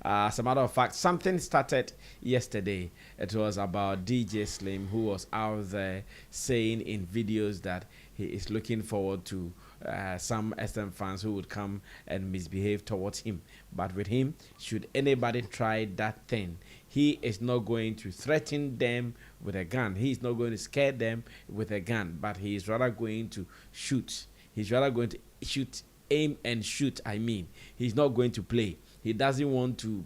As a matter of fact, something started yesterday. It was about DJ Slim, who was out there saying in videos that he is looking forward to some SM fans who would come and misbehave towards him. But with him, should anybody try that thing, he is not going to threaten them with a gun. He is not going to scare them with a gun, but he is rather going to shoot. He's rather going to shoot, aim and shoot. I mean, he's not going to play. He doesn't want to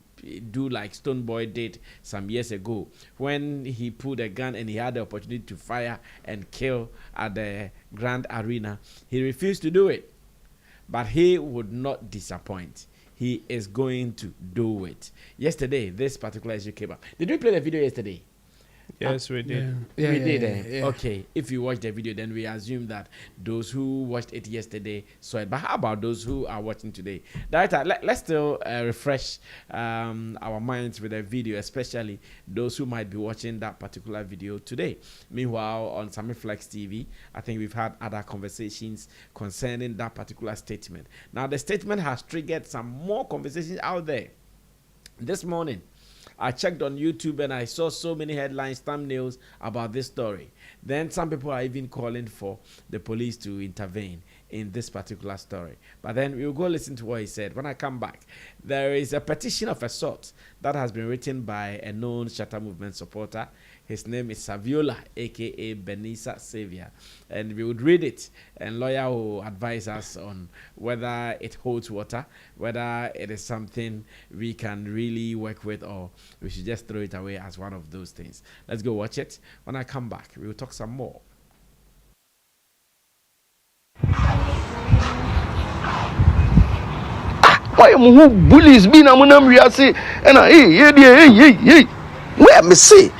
do like Stonebwoy did some years ago when he pulled a gun and he had the opportunity to fire and kill at the Grand Arena. He refused to do it, but he would not disappoint. He is going to do it. Yesterday, this particular issue came up. Did we play the video yesterday? Yes, we did. Yeah, we did. Yeah. Okay, if you watched the video, then we assume that those who watched it yesterday saw it. But how about those who are watching today? Director, let's still refresh our minds with the video, especially those who might be watching that particular video today. Meanwhile, on Sammy Flex TV, I think we've had other conversations concerning that particular statement. Now, the statement has triggered some more conversations out there. This morning, I checked on YouTube and I saw so many headlines, thumbnails about this story. Then some people are even calling for the police to intervene in this particular story. But then we'll go listen to what he said. When I come back, there is a petition of a sort that has been written by a known Shatter Movement supporter. His name is Saviola, a.k.a. Benisa Savior. And we would read it, and lawyer will advise us on whether it holds water, whether it is something we can really work with, or we should just throw it away as one of those things. Let's go watch it. When I come back, we will talk some more. Why am who bullies me? I'm gonna say, and hey. Where me see?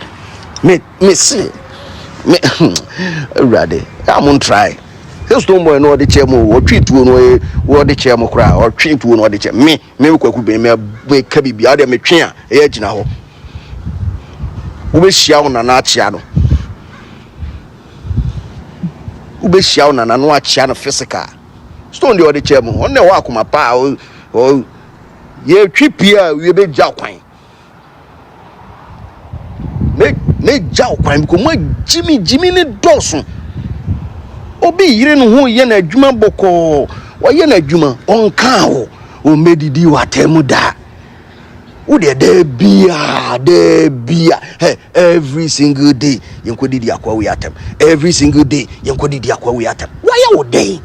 Me see. Me ready. I'm gonna try. His Stonebwoy no the chair mo, or treat to no, or the chair mo cry, or treat to no the chair. Me could be me kabi out there me train. Eh, now. Ube shia na na chiano. Ube shia na no chiano physical. Stone the other chair mo. On the walk my pa or ye tripia we be jakwan. Me jakwan because my Jimmy ne dosun. Obi yire no ho ye na adwuma boko. Wo ye na adwuma onka ho. O medidi watemu da. Wo de bia. Hey, every single day yenko didi akwa we atem. Every single day yenko didi akwa we atem. Why you dey?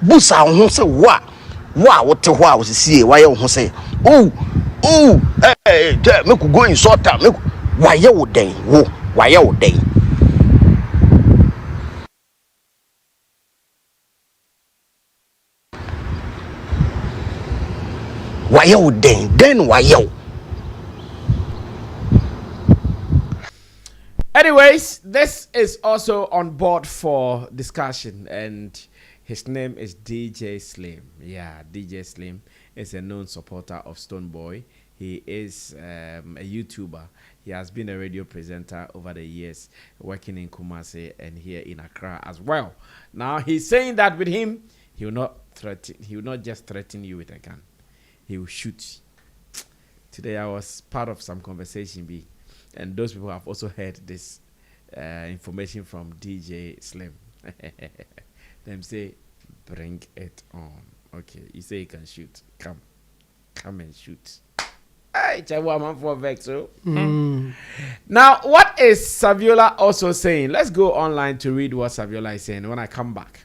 Busa ho se wa what ho a wo sie why you ho se. Oh, hey, me could go in sort time. Why you dey? Why you dey? Why you then why you? Anyways, this is also on board for discussion, and his name is DJ Slim. Yeah, DJ Slim is a known supporter of Stonebwoy. He is a YouTuber. He has been a radio presenter over the years, working in Kumasi and here in Accra as well. Now he's saying that with him, he will not just threaten you with a gun. He will shoot. Today I was part of some conversation, and those people have also heard this information from DJ Slim. Them say, bring it on. Okay, you say you can shoot. Come and shoot. Hey, man for Vexo. Now, what is Saviola also saying? Let's go online to read what Saviola is saying. When I come back,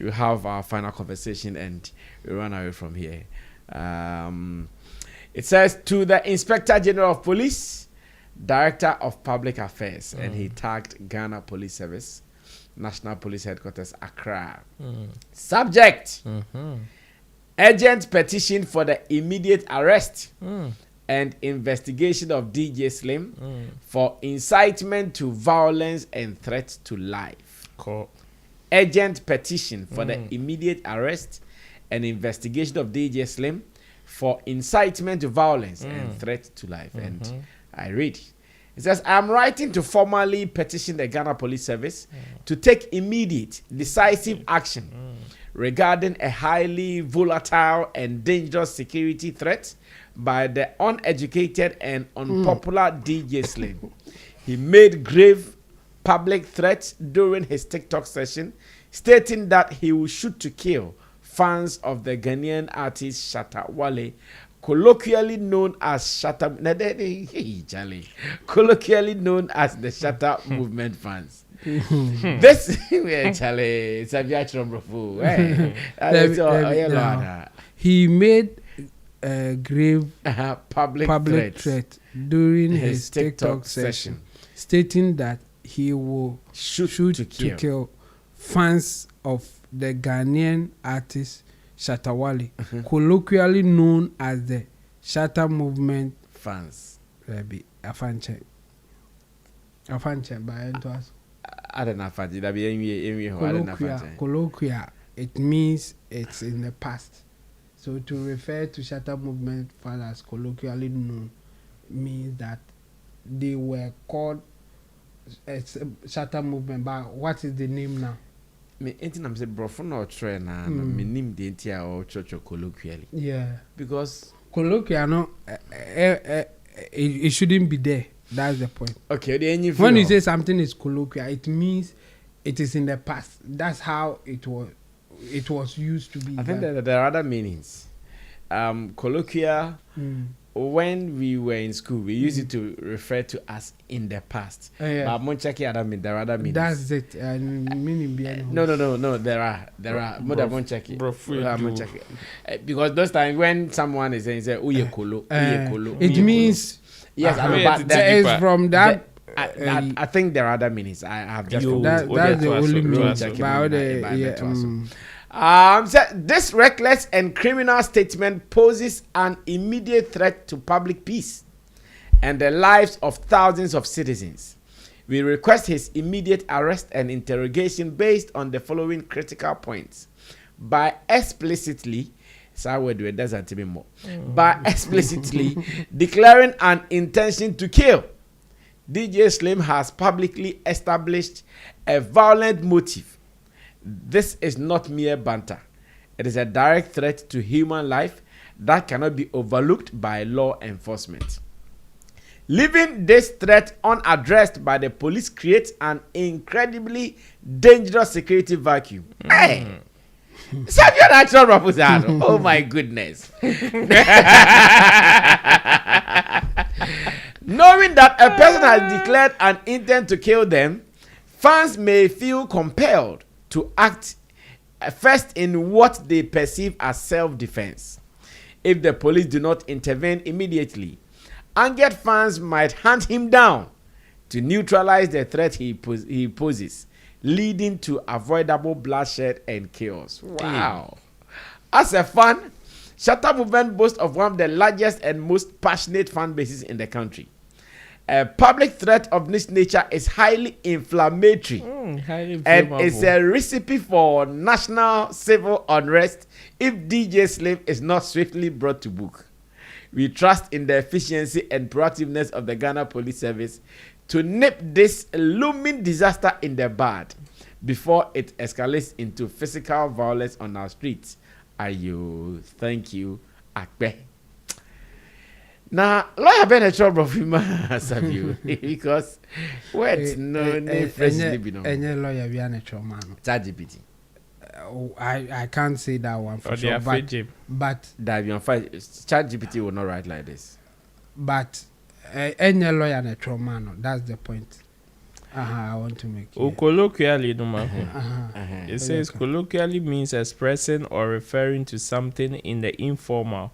we'll have our final conversation and we'll run away from here. It says, to the Inspector General of Police, Director of Public Affairs, and he tagged Ghana Police Service, National Police Headquarters, Accra. Subject, urgent petition for the immediate arrest and investigation of DJ Slim for incitement to violence and threat to life. Cool. Urgent petition for the immediate arrest and investigation of DJ Slim for incitement to violence and threat to life. And I read, it says, I am writing to formally petition the Ghana Police Service to take immediate, decisive action regarding a highly volatile and dangerous security threat by the uneducated and unpopular DJ Slim. He made grave public threats during his TikTok session, stating that he will shoot to kill fans of the Ghanaian artist Shatta Wale, colloquially known as Shatta, colloquially known as the Shatta Movement fans. This Charlie, it's a he made a grave public threat during his TikTok session, stating that he will shoot to kill fans of the Ghanaian artist Shatta Wale, colloquially known as the Shatta Movement fans. Rabbi Afanche by Entos. I don't know if I did. That be Colloquial. It means it's in the past. So to refer to Shatta Movement fans as colloquially known means that they were called Shatta Movement. But what is the name now? Me anything I'm saying, bro, for no train na me name the entire or church colloquially. Yeah, because colloquial no, it shouldn't be there. That's the point. Okay, when you say something is colloquial, it means it is in the past. That's how it was used to be. I think that there are other meanings. Colloquial. When we were in school, we used it to refer to as in the past. Yeah. But there are other meanings. That's it. Meaning No. There are more than one check. Because those times when someone is saying, "Uye kolo," it means yes. But there is from that. I think there are other meanings. I have just that's the only meaning. This reckless and criminal statement poses an immediate threat to public peace and the lives of thousands of citizens. We request his immediate arrest and interrogation based on the following critical points. By explicitly declaring an intention to kill, DJ Slim has publicly established a violent motive. This is not mere banter. It is a direct threat to human life that cannot be overlooked by law enforcement. Leaving this threat unaddressed by the police creates an incredibly dangerous security vacuum. Hey! Oh my goodness. Knowing that a person has declared an intent to kill them, fans may feel compelled to act first in what they perceive as self-defense. If the police do not intervene immediately, angered fans might hunt him down to neutralize the threat he poses, leading to avoidable bloodshed and chaos. Wow. As a fan, Shatta Movement boasts of one of the largest and most passionate fan bases in the country. A public threat of this nature is highly inflammatory and is a recipe for national civil unrest if DJ Slim is not swiftly brought to book. We trust in the efficiency and proactiveness of the Ghana Police Service to nip this looming disaster in the bud before it escalates into physical violence on our streets. Thank you, Akbe. Now, lawyer been a trouble for me, because what no freshly be no. Any lawyer be an trauma. ChatGPT. I can't say that one for sure. But that on fight, ChatGPT will not write like this. But any lawyer and a trauma. That's the point. I want to make. Colloquially, no matter. It says colloquially means expressing or referring to something in the informal,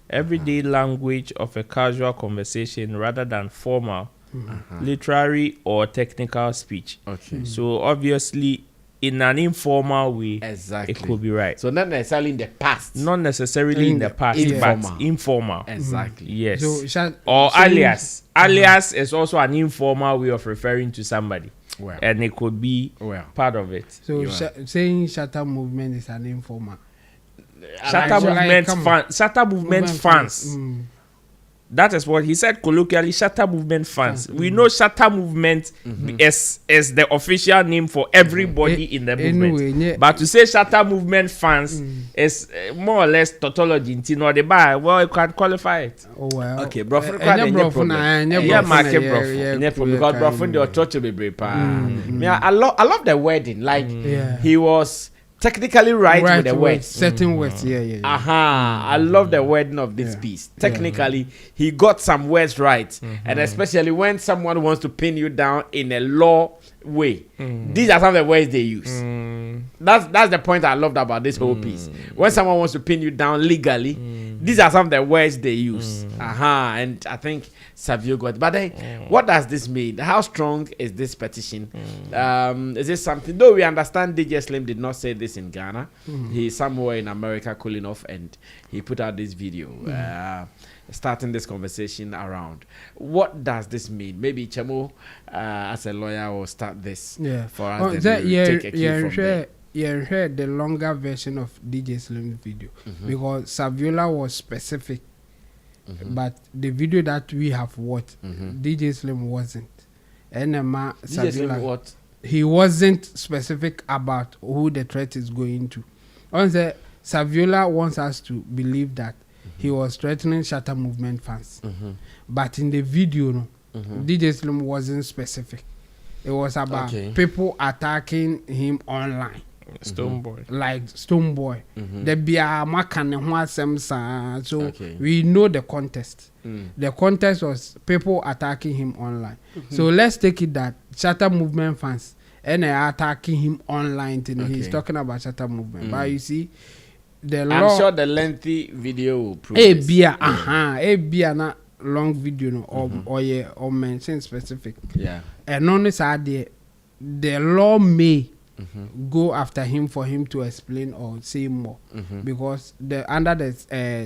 everyday language of a casual conversation rather than formal, literary or technical speech. Okay. So obviously, in an informal way, exactly, it could be right. So not necessarily in the past. Not necessarily in the past, but informal. Exactly. Yes. So, or alias. Alias is also an informal way of referring to somebody. Well. And it could be part of it. So saying Shatta Movement is an informal. Shatta Movement fans. That is what he said colloquially, Shatter Movement fans. We know Shatter Movement as the official name for everybody in the movement. Anyway, but to say Shatter Movement fans is more or less tautology. Well, you can qualify it. Oh, well. Okay, bro. Because bro, the church will be brave. I love the wording. Like he was technically right with the words. Certain words, yeah. I love the wording of this piece. Technically, he got some words right, and especially when someone wants to pin you down in a law way, these are some of the words they use. That's the point I loved about this whole piece. When someone wants to pin you down legally, these are some of the words they use. And I think Savio got it. But then, what does this mean? How strong is this petition? Is this something? Though we understand DJ Slim did not say this in Ghana. He's somewhere in America cooling off, and he put out this video starting this conversation around. What does this mean? Maybe Chemo, as a lawyer, will start this for us. Take a cue from there. Yeah, heard the longer version of DJ Slim's video because Saviola was specific, but the video that we have watched, DJ Slim wasn't. And DJ Slim what? He wasn't specific about who the threat is going to. Saviola wants us to believe that he was threatening Shatter Movement fans, but in the video, DJ Slim wasn't specific. It was about people attacking him online. Stoneboy. Like Stoneboy. The Bia Makane Hwasem. So we know the context. The context was people attacking him online. So let's take it that Shatter Movement fans and they are attacking him online. He's talking about Shatter Movement. But you see, the law. I'm sure the lengthy video will prove this. Bia na long video no or mention specific. Yeah. And on this idea, the law may go after him for him to explain or say more because under the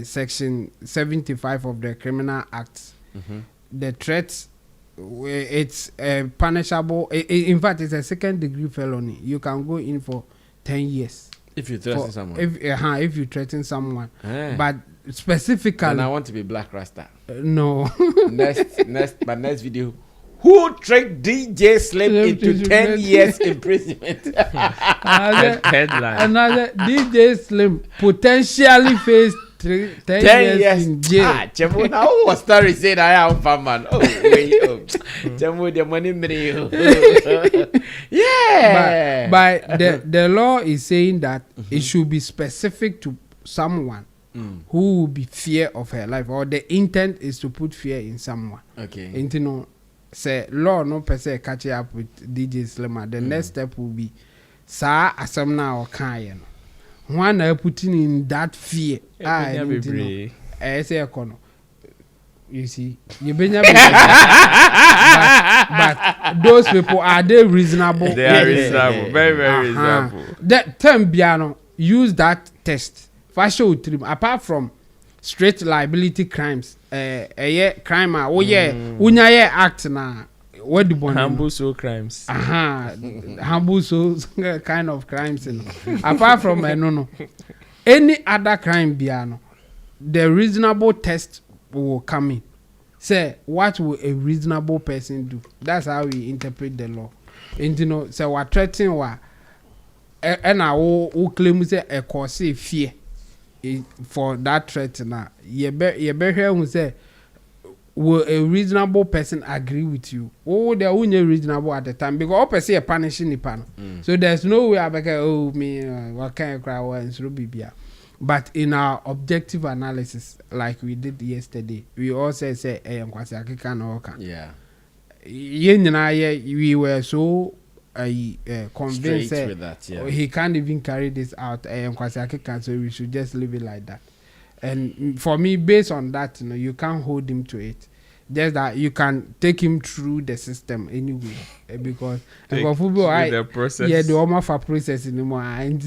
section 75 of the Criminal Act, the threats, it's punishable. In fact, it's a second degree felony. You can go in for 10 years if you threaten someone. If you threaten someone, but specifically, and I want to be Black Rasta. No. next video. Who tricked DJ Slim into 10 years imprisonment? Another DJ Slim potentially faced 10 years in jail. Chemo, now who was story saying I am a man? Oh, wait. Chemo, the money money. Yeah. But the law is saying that it should be specific to someone who will be fear of her life, or the intent is to put fear in someone. Okay. Say law no per se catch up with DJ Slimmer. The next step will be sa asamna or kayen. One putting in that fear. Say econo. You see, you been but those people are they reasonable? They are reasonable, very, very reasonable. That term Biano use that test. Fashion trim apart from straight liability crimes, crime, unya act na what the one Hambuso crimes. Hambuso kind of crimes. Apart from no, any other crime biano, the reasonable test will come in. Say what will a reasonable person do? That's how we interpret the law. And say what threatening what, and I will claim say a cause fear. For that threat now, you better who say, will a reasonable person agree with you? Oh, they're only reasonable at the time because all person are punishing the pan. So there's no way I can what kind of crowd and so be. But in our objective analysis, like we did yesterday, we also say, "Hey, yeah, we were so." Convinced with that, he can't even carry this out. So we should just leave it like that. And for me, based on that, you can't hold him to it. Just that you can take him through the system anyway, because the process. Yeah, the Oma for process anymore, and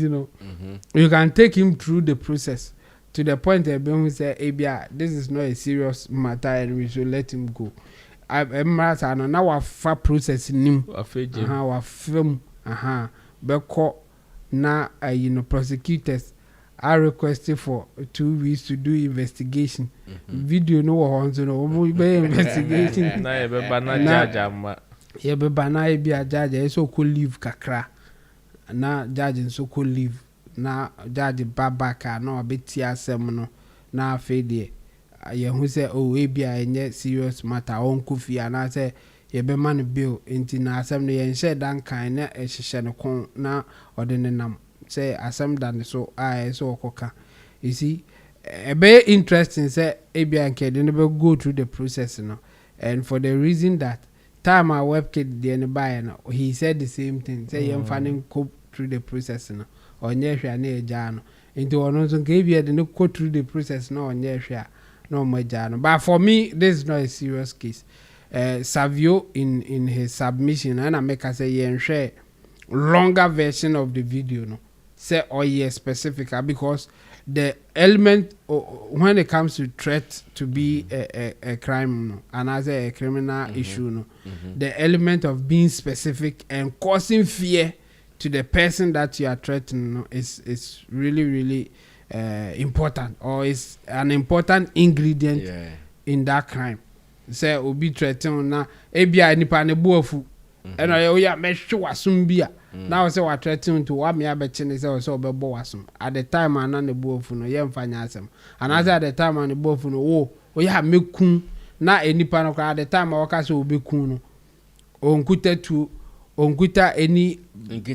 you can take him through the process to the point where we say, "Hey, this is not a serious matter, and we should let him go." Now our process nim our film beko na prosecutors I requested for 2 weeks to do investigation. Video no one so no investigation. Na ye be bana judge amma. Ye be bana e bi a judge so ko leave kakra. Na judge so ko leave. Na judge babaka na obeti asem no na afi de ye hu say oh e bi a enye serious matter on kofi ana say ye be man bill enti na asem no ye nhye dan kan na e hyehye no kon na ode ne nam say asem dan so so okoka. You see a very interesting say ebia nke de never go through the process no, and for the reason that time our webkit the nearby no he said the same thing say yem fanning go through the process no onye hwa na eja no into ono so nke ebia de no go through the process no onye hwa no maja no. But for me this is not a serious case. Savio in his submission and I make us say yen share longer version of the video no say specific because the element when it comes to threat to be a crime no, and as a criminal issue no, the element of being specific and causing fear to the person that you are threatening no, is really important, or is an important ingredient in that crime. Say obi threaten na ebia nipa ne boafu and oya me hwe wasum bia now say what threaten to wa me abechine say so obebo wasum at the time ana ne boafu no ye mfanya asem and as at the time ana boafu no wo oya mekun na enipa no at the time waka say obekun no onkuta any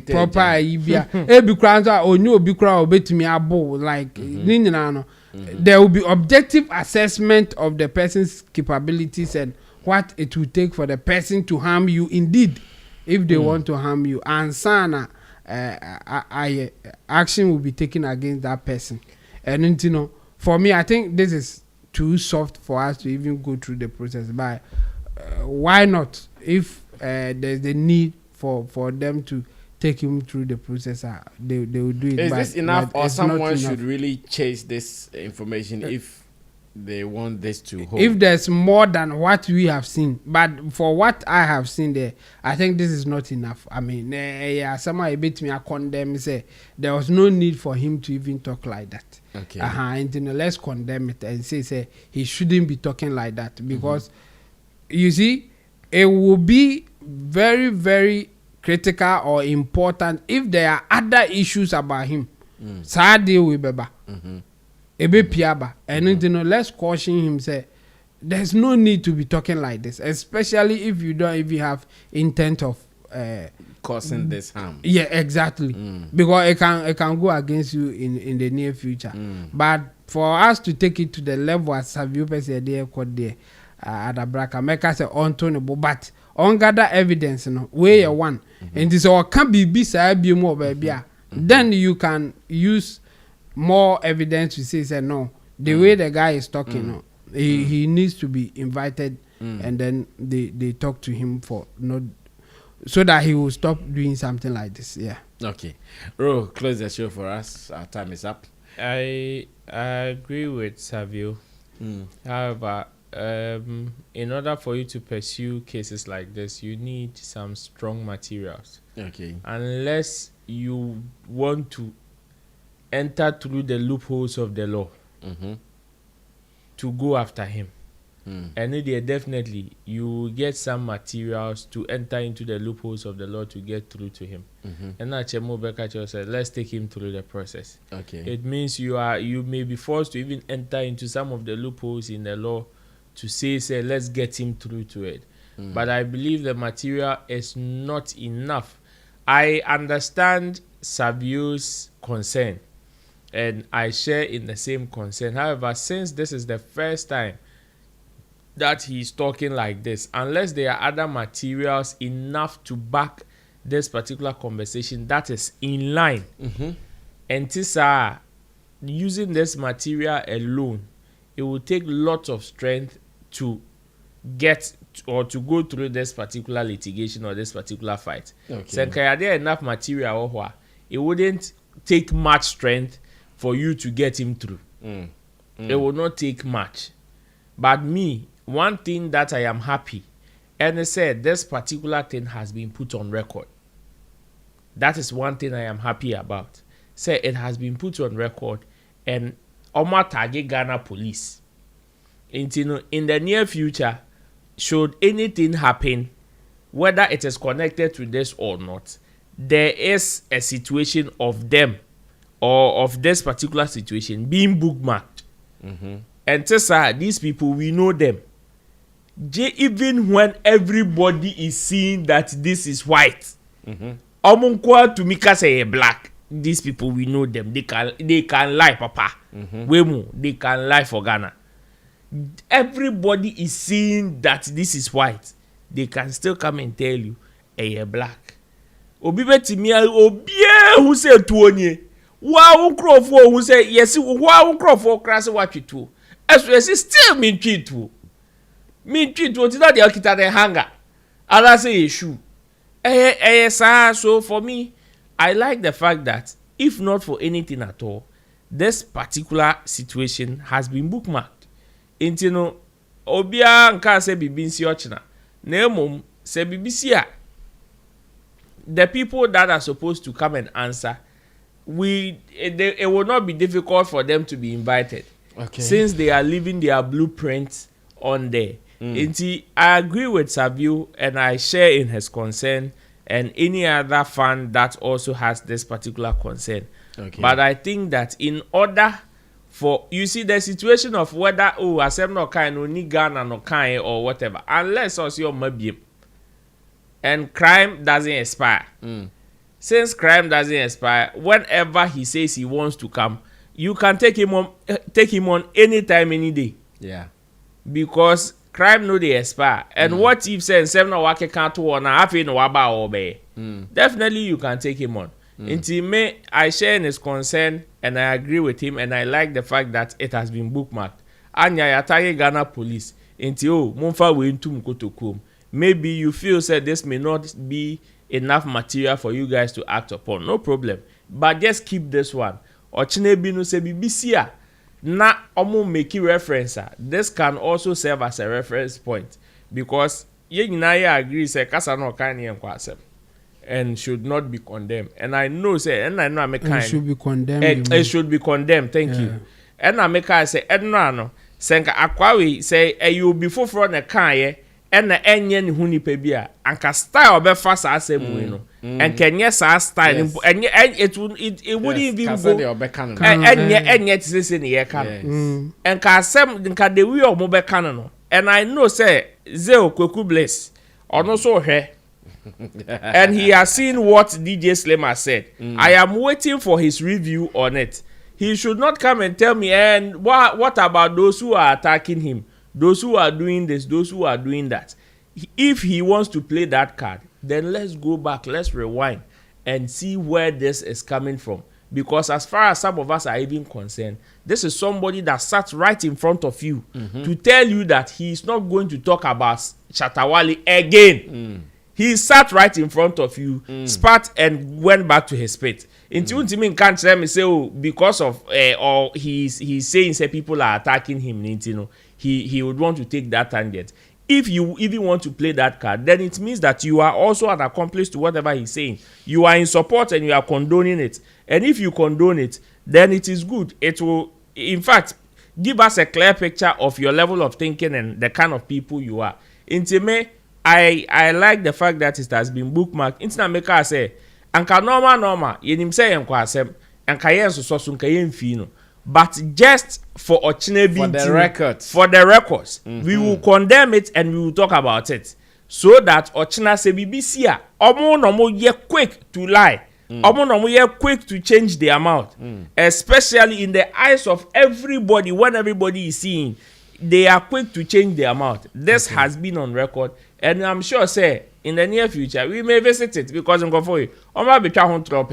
proper ibia ebi kran so onyu obi kran obetumi abo like ni nyina no. There will be objective assessment of the person's capabilities and what it will take for the person to harm you indeed if they want to harm you, and sana action will be taken against that person. And you know, for me I think this is too soft for us to even go through the process, but why not if there's the need for them to take him through the process, they will do it. Is this enough, or someone should really chase this information if they want this to hold? If there's more than what we have seen, but for what I have seen there, I think this is not enough. I mean, somebody bit me a condemn say there was no need for him to even talk like that. Okay. And then let's condemn it and say he shouldn't be talking like that, because you see, it will be very critical or important if there are other issues about him. Sadly, we beba. Ebe piaba. And you know, let's caution him. Say, there's no need to be talking like this, especially if you don't even have intent of causing this harm. Yeah, exactly. Because it can go against you in the near future. But for us to take it to the level as Savio said there, at a bracket, make us untenable, but on gather evidence, you know, where you one, and this all can be more baby. Then you can use more evidence to say no, the way the guy is talking, no, he needs to be invited, and then they talk to him for no, so that he will stop doing something like this. Yeah. Okay. Ro, close the show for us. Our time is up. I agree with Savio. However, in order for you to pursue cases like this, you need some strong materials. Okay. Unless you want to enter through the loopholes of the law to go after him. And there definitely you will get some materials to enter into the loopholes of the law to get through to him. And that Chemo Bekacho said, let's take him through the process. Okay. It means you may be forced to even enter into some of the loopholes in the law to say let's get him through to it. But I believe the material is not enough. I understand Savio's concern, and I share in the same concern. However, since this is the first time that he's talking like this, unless there are other materials enough to back this particular conversation that is in line, and Tisa, using this material alone, it will take lots of strength to get or to go through this particular litigation or this particular fight. So, are there enough material or it wouldn't take much strength for you to get him through. It will not take much. But me, one thing that I am happy, and I said this particular thing has been put on record. That is one thing I am happy about. Say it has been put on record, and Oma target Ghana police. In the near future, should anything happen, whether it is connected to this or not, there is a situation of them or of this particular situation being bookmarked. And Tessa, these people, we know them. Even when everybody is seeing that this is white, Omunkwa to Mika say black, these people, we know them. They can lie, Papa. Wemu, they can lie for Ghana. Everybody is seeing that this is white. They can still come and tell you, you're black. Obi betimia obie who say tuonye. Wa uncrofo who say yes, wa uncrofo crass what you do. As we still mean treat to. Mean treat to not the okita the hanger. And I say issue. So for me, I like the fact that if not for anything at all, this particular situation has been bookmarked. Intino obia nka se bibinsi ochina. Nemum se bibisia. The people that are supposed to come and answer, it will not be difficult for them to be invited. Okay. Since they are leaving their blueprints on there. I agree with Savio and I share in his concern and any other fan that also has this particular concern. Okay. But I think that in order for, you see the situation of whether, asem no kind, no ni Ghana no kind or whatever, unless also maybe, and crime doesn't expire. Since crime doesn't expire, whenever he says he wants to come, you can take him on anytime, any day. Yeah. Because crime no they expire. And what if say seven or wake can't one half in waba obey? Definitely you can take him on. Until me, I share in his concern and I agree with him and I like the fact that it has been bookmarked. Anya yataye Ghana police. Until Mumfa we into Mkotokum. Maybe you feel said this may not be enough material for you guys to act upon. No problem. But just keep this one. Ochine no se BBC na omo make reference. This can also serve as a reference point because ye nyina agree say kasa no kan ye nkwasem and should not be condemned. And I know say and I know make kind. It should be condemned. It should be condemned. Thank you. And I make I say no senka akwawe say you be for na kan ye and na enye ni hu nipa bia anka style be fa sa asem no and kenye sa style and it wouldn't even go enye tse ne ye kan and ka asem nka the way o be kan no and I know say Zeo Kweku Bless ono so hwe and he has seen what DJ Slimmer said. I am waiting for his review on it. He should not come and tell me and what about those who are attacking him, those who are doing this, those who are doing that. If he wants to play that card, then let's go back, let's rewind and see where this is coming from. Because as far as some of us are even concerned, this is somebody that sat right in front of you to tell you that he is not going to talk about Shatawale again. He sat right in front of you, spat and went back to his pit. Until Timin can't tell me say because of or he's saying say people are attacking him, you know, he would want to take that tangent. If you even want to play that card, then it means that you are also an accomplice to whatever he's saying. You are in support and you are condoning it. And if you condone it, then it is good. It will, in fact, give us a clear picture of your level of thinking and the kind of people you are. Intime, I like the fact that it has been bookmarked. Intina maker say, anka normal, yenim say enko asem, anka yen so nka yen fi no. But just for Ochine for the records, we will condemn it and we will talk about it. So that Ochina se BBC omo no mo ye quick to lie. Omo no mo ye quick to change the amount. Especially in the eyes of everybody, when everybody is seeing, they are quick to change the amount. This has been on record. And I'm sure say in the near future we may visit it because I'm going for you. Oma betwa hon trop